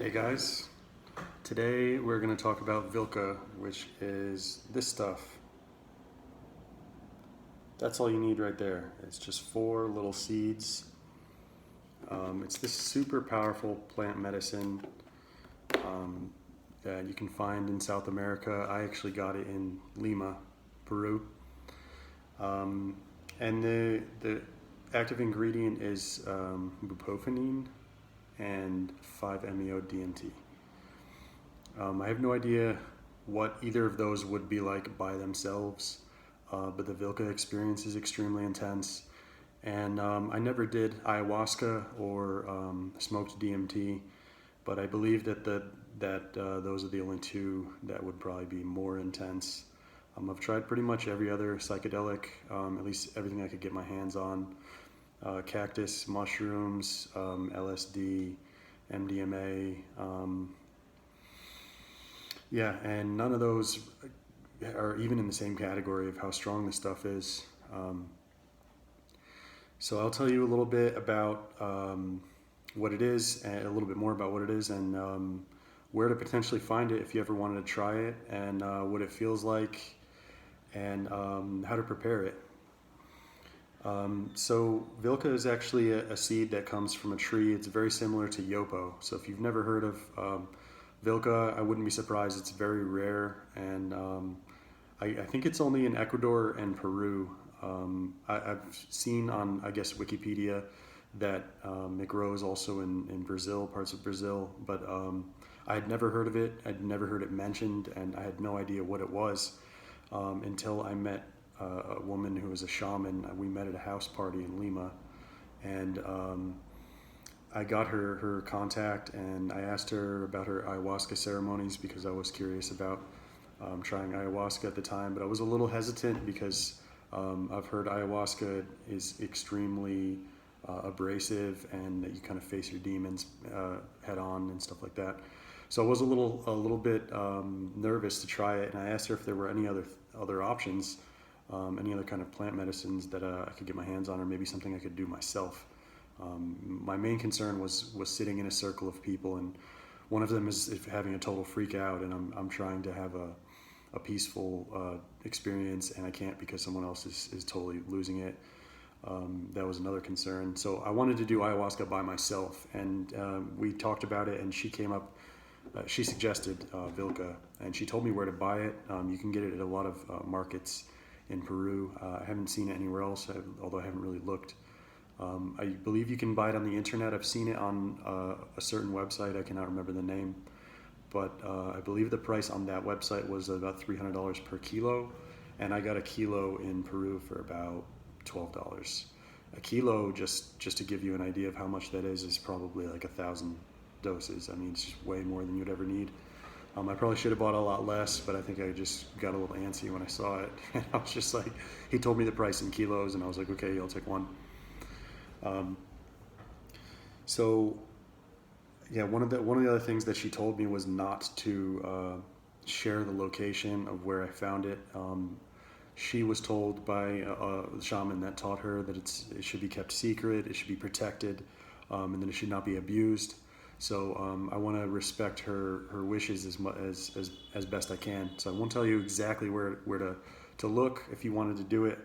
Hey guys, today we're going to talk about Vilca, which is this stuff. That's all you need right there. It's just four little seeds. It's this super powerful plant medicine that you can find in South America. I actually got it in Lima, Peru. Um, and the active ingredient is bufotenine and 5-MeO-DMT. I have no idea what either of those would be like by themselves, but the Vilca experience is extremely intense. And I never did ayahuasca or smoked DMT, but I believe that those are the only two that would probably be more intense. I've tried pretty much every other psychedelic, at least everything I could get my hands on. Cactus, mushrooms, LSD, MDMA. Yeah, and none of those are even in the same category of how strong this stuff is. So I'll tell you a little bit about what it is, and a little bit more about what it is, and where to potentially find it if you ever wanted to try it, and what it feels like, and how to prepare it. So Vilca is actually a seed that comes from a tree. It's very similar to Yopo. So if you've never heard of Vilca, I wouldn't be surprised. It's very rare, and I think it's only in Ecuador and Peru. I've seen on, I guess, Wikipedia that it grows also in Brazil, parts of Brazil, but I had never heard of it. I'd never heard it mentioned, and I had no idea what it was until I met a woman who was a shaman. We met at a house party in Lima, and I got her contact, and I asked her about her ayahuasca ceremonies because I was curious about trying ayahuasca at the time, but I was a little hesitant because I've heard ayahuasca is extremely abrasive, and that you kind of face your demons head on and stuff like that. So I was a little bit nervous to try it, and I asked her if there were any other options, any other kind of plant medicines that I could get my hands on, or maybe something I could do myself. My main concern was sitting in a circle of people, and one of them is having a total freak out, and I'm trying to have a peaceful experience, and I can't because someone else is totally losing it. That was another concern. So I wanted to do ayahuasca by myself, and we talked about it, and she came up. She suggested Vilca, and she told me where to buy it. You can get it at a lot of markets in Peru. I haven't seen it anywhere else, although I haven't really looked. I believe you can buy it on the internet. I've seen it on a certain website. I cannot remember the name, but I believe the price on that website was about $300 per kilo, and I got a kilo in Peru for about $12. A kilo, just to give you an idea of how much that is probably like 1,000 doses. I mean, it's just way more than you'd ever need. I probably should have bought a lot less, but I think I just got a little antsy when I saw it. And I was just like, he told me the price in kilos, and I was like, okay, I'll take one. Um, so yeah, one of the other things that she told me was not to share the location of where I found it. She was told by a shaman that taught her that it should be kept secret, it should be protected, and that it should not be abused. So I want to respect her wishes as best I can. So I won't tell you exactly where to look if you wanted to do it,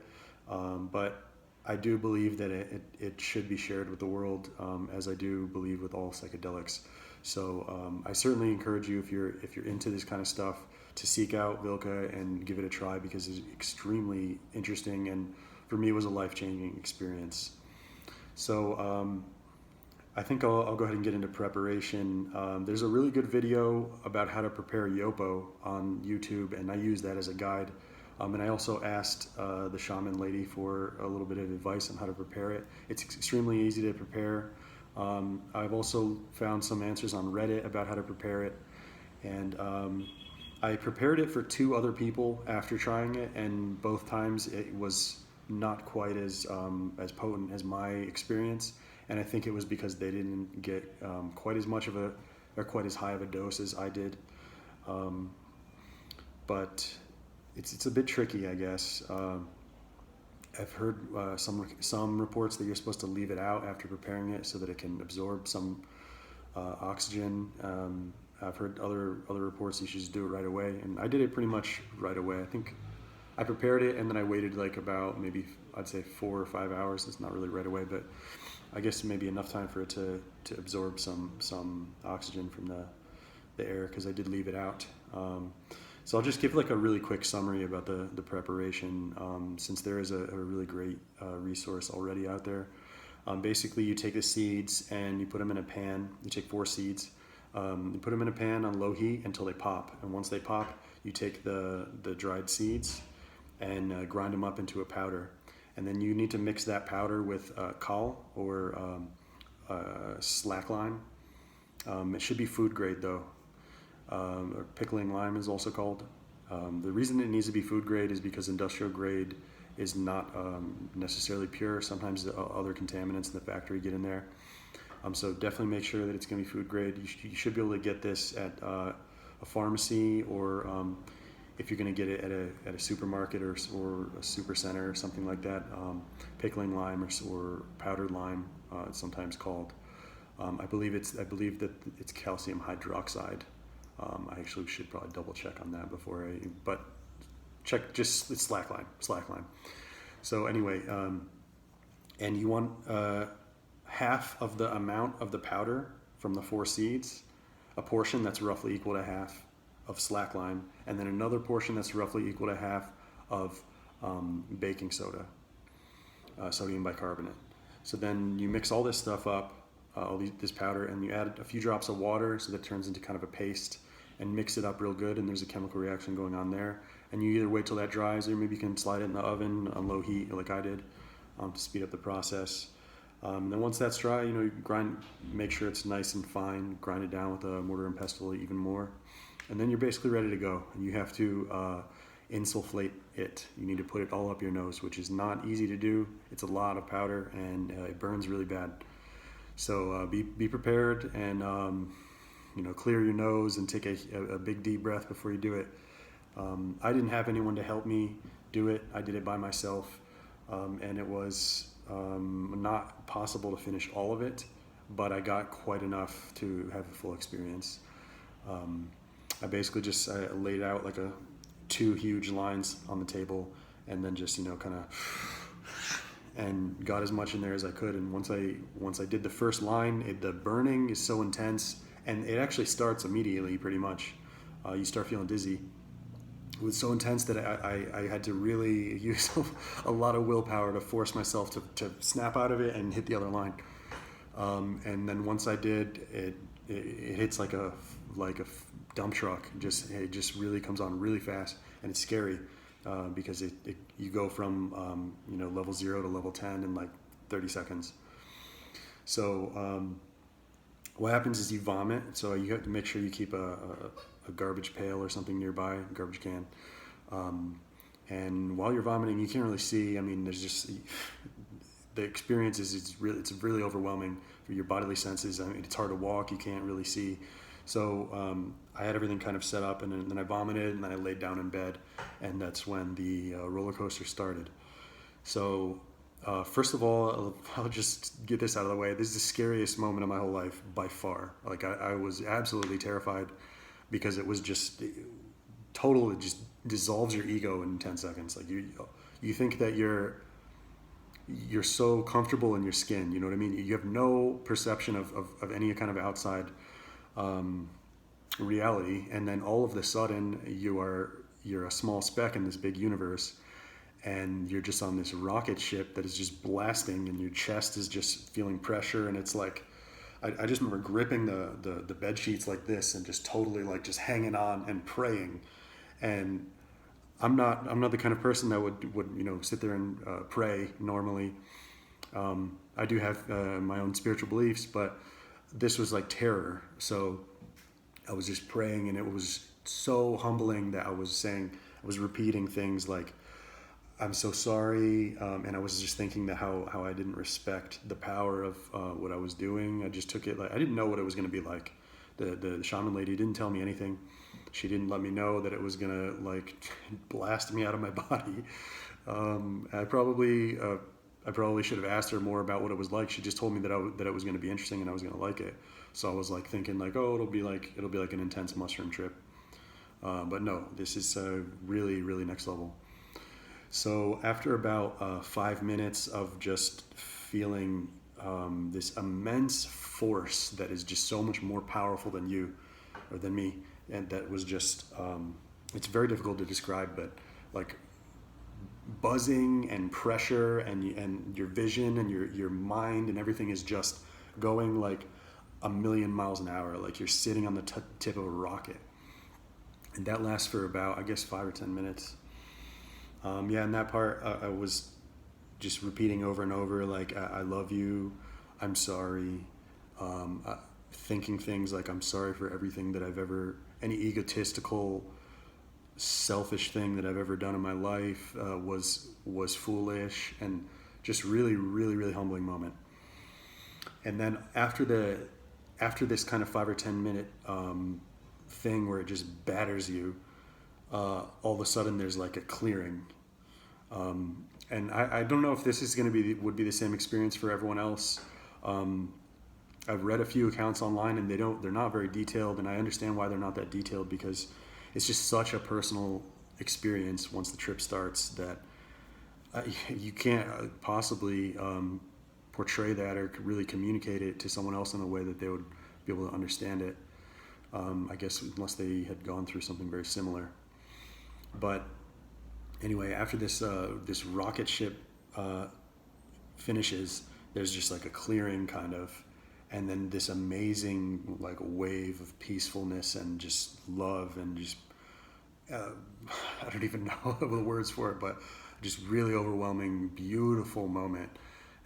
but I do believe that it should be shared with the world, as I do believe with all psychedelics. So I certainly encourage you, if you're into this kind of stuff, to seek out Vilca and give it a try, because it's extremely interesting, and for me it was a life-changing experience. So I think I'll go ahead and get into preparation. There's a really good video about how to prepare Yopo on YouTube, and I use that as a guide. And I also asked the shaman lady for a little bit of advice on how to prepare it. It's extremely easy to prepare. I've also found some answers on Reddit about how to prepare it. And I prepared it for two other people after trying it, and both times it was not quite as potent as my experience. And I think it was because they didn't get quite as much of or quite as high of a dose as I did. But it's a bit tricky, I guess. I've heard some reports that you're supposed to leave it out after preparing it so that it can absorb some oxygen. I've heard other reports you should just do it right away, and I did it pretty much right away. I think I prepared it and then I waited like about maybe I'd say 4 or 5 hours. It's not really right away, but I guess maybe enough time for it to absorb some oxygen from the air because I did leave it out. So I'll just give like a really quick summary about the preparation since there is a really great resource already out there. Basically, you take the seeds and you put them in a pan. You take 4 seeds. You put them in a pan on low heat until they pop. And once they pop, you take the dried seeds and grind them up into a powder. And then you need to mix that powder with caul or slack lime. It should be food grade though, or pickling lime is also called. The reason it needs to be food grade is because industrial grade is not necessarily pure. Sometimes the other contaminants in the factory get in there. So definitely make sure that it's going to be food grade. You should be able to get this at a pharmacy or if you're going to get it at a supermarket or a super center or something like that. Pickling lime or powdered lime, it's sometimes called. I believe that it's calcium hydroxide. I actually should probably double check on that but check just it's slack lime. So anyway, and you want half of the amount of the powder from the 4 seeds, a portion that's roughly equal to half of slack lime, and then another portion that's roughly equal to half of baking soda, sodium bicarbonate. So then you mix all this stuff up, this powder, and you add a few drops of water so that it turns into kind of a paste, and mix it up real good, and there's a chemical reaction going on there. And you either wait till that dries, or maybe you can slide it in the oven on low heat like I did to speed up the process. Then once that's dry, you make sure it's nice and fine, grind it down with a mortar and pestle even more. And then you're basically ready to go. And you have to insufflate it. You need to put it all up your nose, which is not easy to do. It's a lot of powder and it burns really bad. So be prepared and clear your nose and take a big deep breath before you do it. I didn't have anyone to help me do it. I did it by myself, and it was not possible to finish all of it, but I got quite enough to have a full experience. I basically just laid out like 2 huge lines on the table, and then just kind of and got as much in there as I could. And once I did the first line, the burning is so intense, and it actually starts immediately pretty much. You start feeling dizzy. It was so intense that I had to really use a lot of willpower to force myself to snap out of it and hit the other line. And then once I did, it hits like a dump truck. It just really comes on really fast, and it's scary because you go from level 0 to level 10 in like 30 seconds. So what happens is you vomit. So you have to make sure you keep a garbage pail or something nearby, a garbage can. And while you're vomiting, you can't really see. I mean, there's just the experience it's really overwhelming for your bodily senses. I mean, it's hard to walk. You can't really see. So I had everything kind of set up, and then I vomited, and then I laid down in bed, and that's when the roller coaster started. So first of all, I'll just get this out of the way. This is the scariest moment of my whole life by far. Like I was absolutely terrified because it was just total. It just dissolves your ego in 10 seconds. Like you think that you're so comfortable in your skin. You know what I mean? You have no perception of any kind of outside reality, and then all of a sudden you're a small speck in this big universe, and you're just on this rocket ship that is just blasting, and your chest is just feeling pressure, and it's like I just remember gripping the bed sheets like this and just totally like just hanging on and praying. And I'm not the kind of person that would sit there and pray normally. I do have my own spiritual beliefs, but this was like terror. So I was just praying, and it was so humbling that I was repeating things like, I'm so sorry, and I was just thinking that how I didn't respect the power of what I was doing. I just took it like I didn't know what it was going to be like. The shaman lady didn't tell me anything. She didn't let me know that it was going to like blast me out of my body. I probably should have asked her more about what it was like. She just told me that it was going to be interesting and I was going to like it. So I was like thinking like, oh, it'll be like an intense mushroom trip. But no, this is really, really next level. So after about 5 minutes of just feeling this immense force that is just so much more powerful than you or than me, and that was just it's very difficult to describe, but like buzzing and pressure and your vision and your mind and everything is just going like a million miles an hour, like you're sitting on the tip of a rocket. And that lasts for about, I guess, 5 or 10 minutes. Yeah, and that part I was just repeating over and over, like, I love you, I'm sorry, thinking things like I'm sorry for everything that I've ever, any egotistical, selfish thing that I've ever done in my life was foolish, and just really, really, really humbling moment. And then after this kind of 5 or 10 minute thing where it just batters you, all of a sudden there's like a clearing. And I don't know if this is going to would be the same experience for everyone else. I've read a few accounts online, and they're not very detailed, and I understand why they're not that detailed, because it's just such a personal experience once the trip starts that you can't possibly portray that or really communicate it to someone else in a way that they would be able to understand it. I guess unless they had gone through something very similar. But anyway, after this rocket ship finishes, there's just like a clearing kind of, and then this amazing like wave of peacefulness and just love and just I don't even know the words for it, but just really overwhelming, beautiful moment.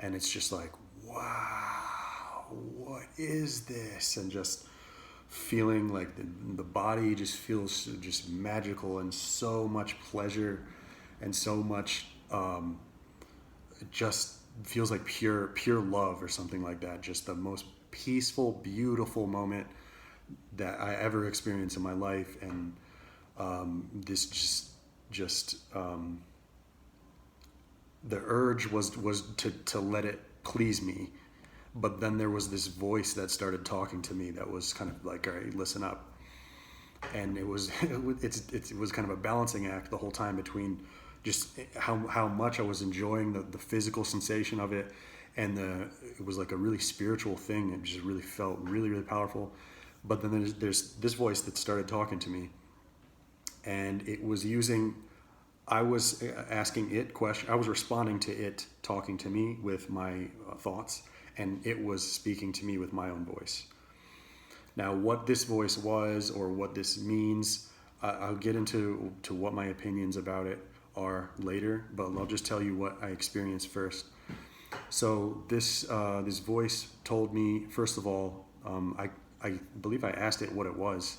And it's just like, wow, what is this? And just feeling like the body just feels just magical, and so much pleasure, and so much it just feels like pure love or something like that. Just the most peaceful, beautiful moment that I ever experienced in my life. And this just the urge was to let it please me, but then there was this voice that started talking to me that was kind of like, all right, listen up. And it was it was kind of a balancing act the whole time between just how much I was enjoying the physical sensation of it, and it was like a really spiritual thing. It just really felt really, really powerful. But then there's this voice that started talking to me, and it was using, I was asking it question, I was responding to it talking to me with my thoughts, and it was speaking to me with my own voice. Now, what this voice was or what this means, I'll get into what my opinions about it are later, but I'll just tell you what I experienced first. So this voice told me, first of all, I believe I asked it what it was,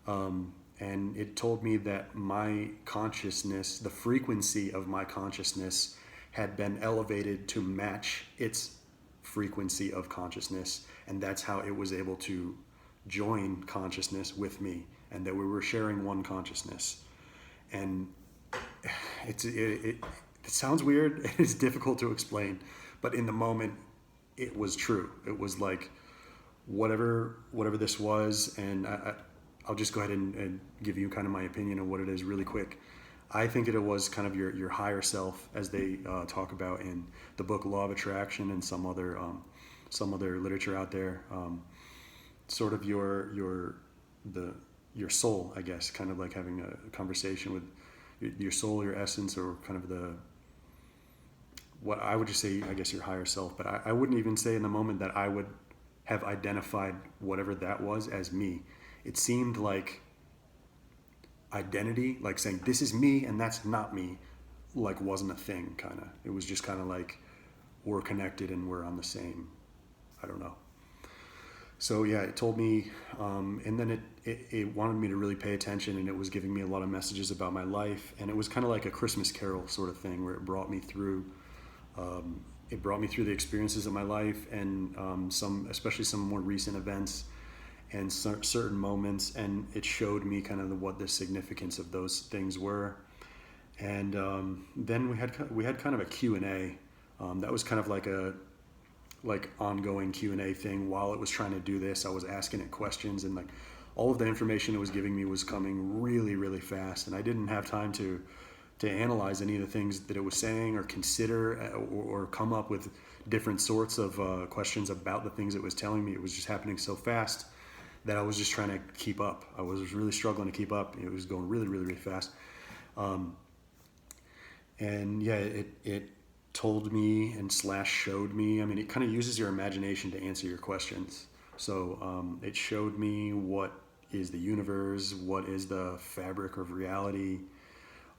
and it told me that my consciousness, the frequency of my consciousness, had been elevated to match its frequency of consciousness, and that's how it was able to join consciousness with me, and that we were sharing one consciousness. And it sounds weird. It's difficult to explain, but in the moment, it was true. It was like whatever this was, and I'll just go ahead and give you kind of my opinion on what it is really quick. I think it was kind of your higher self, as they talk about in the book Law of Attraction and some other literature out there. Sort of your soul, I guess, kind of like having a conversation with your soul, your essence, or kind of what I would just say, I guess, your higher self. But I wouldn't even say in the moment that I would have identified whatever that was as me. It seemed like identity, like saying this is me and that's not me, like wasn't a thing, kind of. It was just kind of like we're connected and we're on the same, I don't know. So yeah, it told me, and then it wanted me to really pay attention, and it was giving me a lot of messages about my life, and it was kind of like a Christmas Carol sort of thing, where it brought me through the experiences of my life, and especially some more recent events and certain moments, and it showed me kind of what the significance of those things were. And then we had kind of a Q&A. That was kind of like like ongoing Q&A thing while it was trying to do this. I was asking it questions, and like all of the information it was giving me was coming really, really fast, and I didn't have time to analyze any of the things that it was saying, or consider, or come up with different sorts of questions about the things it was telling me. It was just happening so fast that I was just trying to keep up. I was really struggling to keep up. It was going really, really, really fast. And yeah, it told me and slash showed me. I mean, it kind of uses your imagination to answer your questions. So it showed me what is the universe, what is the fabric of reality,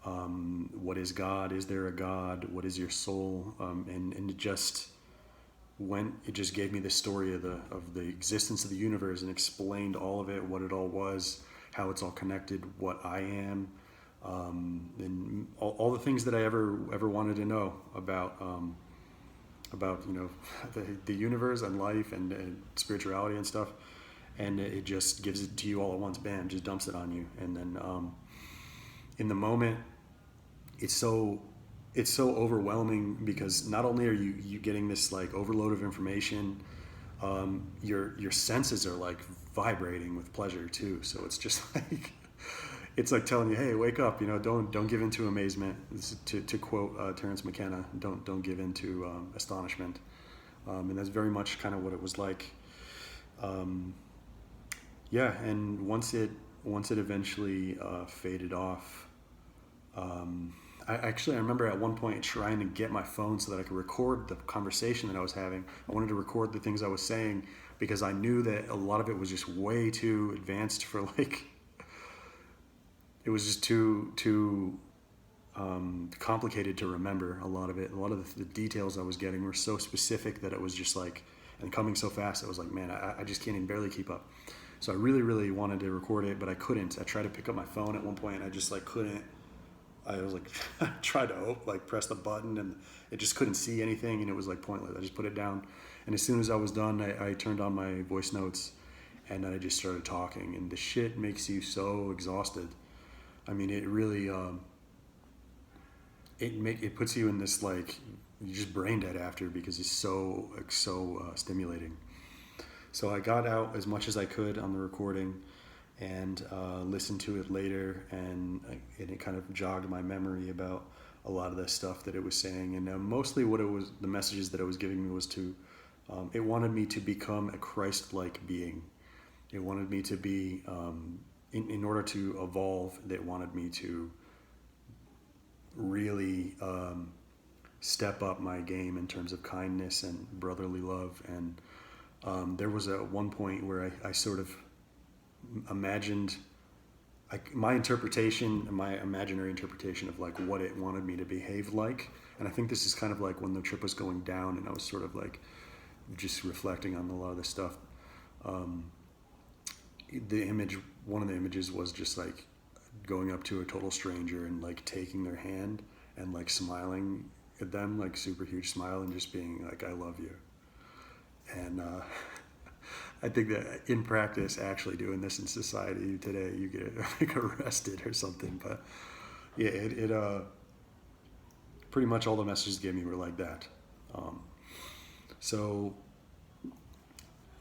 what is God, is there a God, what is your soul, and it just gave me the story of the existence of the universe, and explained all of it, what it all was, how it's all connected, what I am, and all the things that I ever wanted to know about the universe and life and spirituality and stuff. And it just gives it to you all at once. Bam, just dumps it on you. And then in the moment, it's so overwhelming, because not only are you getting this like overload of information, your senses are like vibrating with pleasure too. So it's just like it's like telling you, hey, wake up, don't give into amazement. To quote Terence McKenna, don't give into astonishment. And that's very much kind of what it was like. Yeah, and once it eventually faded off, I remember at one point trying to get my phone so that I could record the conversation that I was having. I wanted to record the things I was saying, because I knew that a lot of it was just way too advanced for like. It was just too complicated to remember. A lot of the details I was getting were so specific that it was just like, and coming so fast, I was like, man, I just can't even barely keep up. So I really, really wanted to record it, but I couldn't. I tried to pick up my phone at one point, and I just like couldn't. I was like, tried to like press the button, and it just couldn't see anything, and it was like pointless. I just put it down, and as soon as I was done, I turned on my voice notes, and then I just started talking, and the shit makes you so exhausted. I mean, it really it puts you in this like, you're just brain dead after, because it's so stimulating. So I got out as much as I could on the recording, and listened to it later, and it kind of jogged my memory about a lot of the stuff that it was saying. And mostly what it was, the messages that it was giving me was to, it wanted me to become a Christ-like being. It wanted me to be, in order to evolve, it wanted me to really step up my game in terms of kindness and brotherly love. And there was at one point where I sort of imagined my imaginary interpretation of like what it wanted me to behave like. And I think this is kind of like when the trip was going down, and I was sort of like just reflecting on a lot of this stuff. One of the images was just like going up to a total stranger and like taking their hand and like smiling at them, like super huge smile, and just being like, I love you. And I think that in practice, actually doing this in society today, you get like arrested or something. But yeah, it pretty much all the messages it gave me were like that. So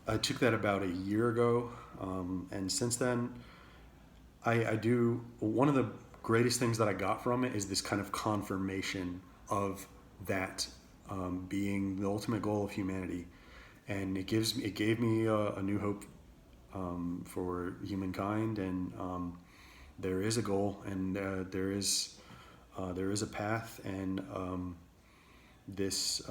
I took that about a year ago, and since then, I do, one of the greatest things that I got from it is this kind of confirmation of that being the ultimate goal of humanity. And it gave me a new hope for humankind, and there is a goal, and there is a path, and this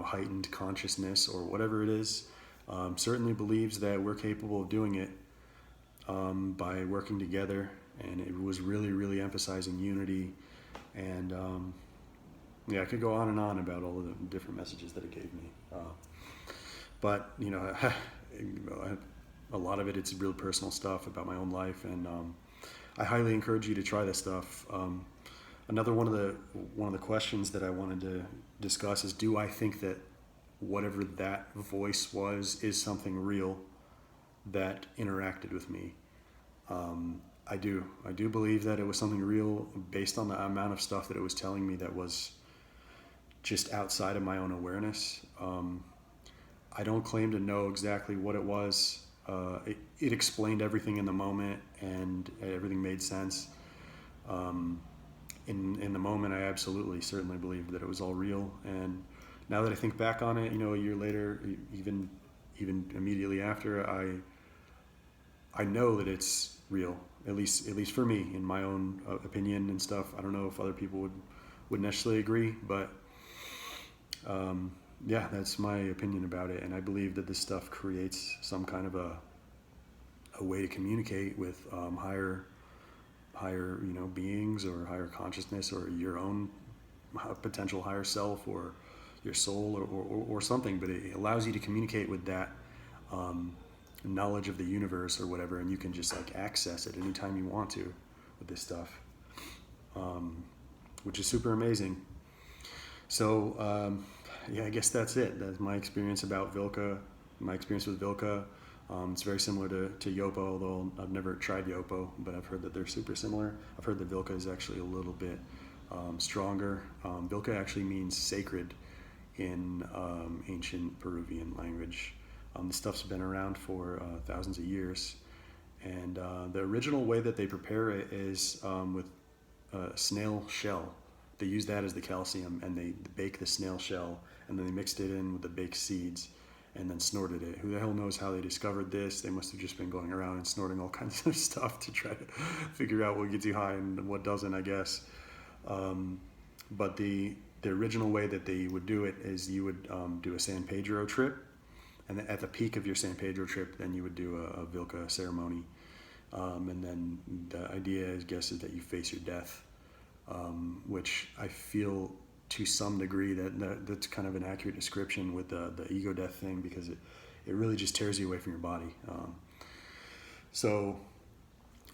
heightened consciousness, or whatever it is, certainly believes that we're capable of doing it by working together. And it was really, really emphasizing unity. And yeah, I could go on and on about all of the different messages that it gave me. But, a lot of it's real personal stuff about my own life. And I highly encourage you to try this stuff. Another one of the questions that I wanted to discuss is, do I think that whatever that voice was is something real that interacted with me? I do believe that it was something real, based on the amount of stuff that it was telling me that was just outside of my own awareness. I don't claim to know exactly what it was. It explained everything in the moment, and everything made sense. In the moment, I absolutely, certainly believed that it was all real. And now that I think back on it, a year later, even immediately after, I know that it's real. At least for me, in my own opinion and stuff. I don't know if other people would necessarily agree, but yeah, that's my opinion about it. And I believe that this stuff creates some kind of a way to communicate with higher beings, or higher consciousness, or your own potential higher self, or your soul, or something. But it allows you to communicate with that knowledge of the universe or whatever, and you can just like access it anytime you want to with this stuff, which is super amazing. So yeah, I guess that's it. That's my experience about Vilca, my experience with Vilca. It's very similar to Yopo, although I've never tried Yopo, but I've heard that they're super similar. I've heard that Vilca is actually a little bit stronger. Vilca actually means sacred in ancient Peruvian language. This stuff's been around for thousands of years. And the original way that they prepare it is with snail shell. They use that as the calcium, and they bake the snail shell, and then they mixed it in with the baked seeds, and then snorted it. Who the hell knows how they discovered this? They must have just been going around and snorting all kinds of stuff to try to figure out what gets you high and what doesn't, I guess. But the original way that they would do it is you would do a San Pedro trip, and at the peak of your San Pedro trip, then you would do a Vilca ceremony. And then the idea, I guess, is that you face your death, which I feel to some degree that's kind of an accurate description with the ego death thing, because it really just tears you away from your body. So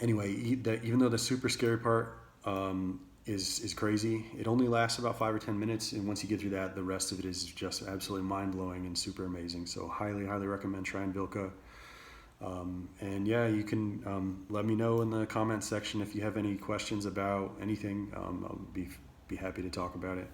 anyway, even though the super scary part is crazy, it only lasts about 5 or 10 minutes, and once you get through that, the rest of it is just absolutely mind-blowing and super amazing. So highly recommend trying Vilca. And yeah, you can let me know in the comments section if you have any questions about anything. I'll be happy to talk about it.